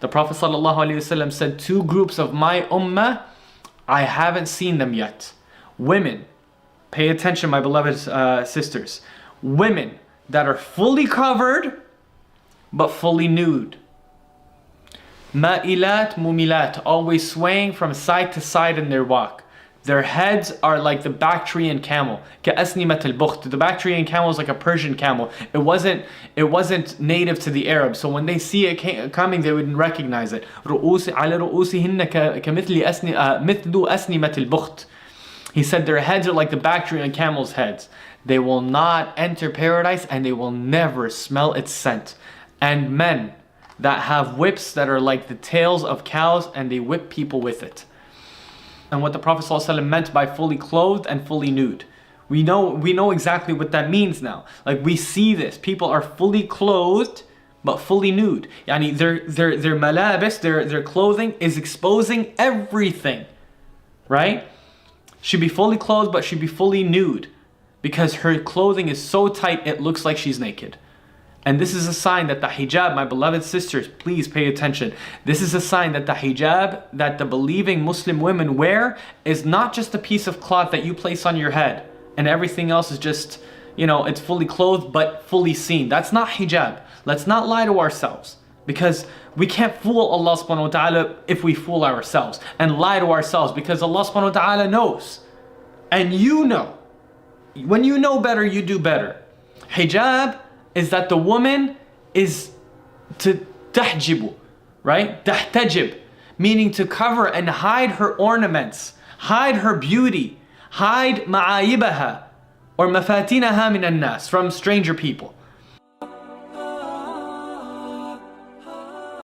The Prophet ﷺ said, 2 groups of my ummah, I haven't seen them yet. Women, pay attention my beloved sisters, women that are fully covered but fully nude. Ma'ilat mumilat, always swaying from side to side in their walk. Their heads are like the Bactrian camel. كَأَسْنِمَةِ الْبُخْتِ. The Bactrian camel is like a Persian camel. It wasn't native to the Arabs. So when they see it coming, they wouldn't recognize it. رؤوس على رؤوسهن كمثل مثل أسنمة البخت. He said their heads are like the Bactrian camel's heads. They will not enter paradise and they will never smell its scent. And men that have whips that are like the tails of cows and they whip people with it. And what the Prophet ﷺ meant by fully clothed and fully nude. We know exactly what that means now. Like we see this. People are fully clothed but fully nude. Yani their malabis, their clothing is exposing everything. Right? She'd be fully clothed but she'd be fully nude. Because her clothing is so tight it looks like she's naked. And this is a sign that the hijab, my beloved sisters, please pay attention. This is a sign that the hijab that the believing Muslim women wear is not just a piece of cloth that you place on your head and everything else is just, it's fully clothed but fully seen. That's not hijab. Let's not lie to ourselves, because we can't fool Allah subhanahu wa ta'ala if we fool ourselves and lie to ourselves, because Allah subhanahu wa ta'ala knows. And you know. When you know better, you do better. Hijab is that the woman is to tahjibu, right? Tahtajib, meaning to cover and hide her ornaments, hide her beauty, hide ma'ayibaha or mafatinaha min an-nas, from stranger people.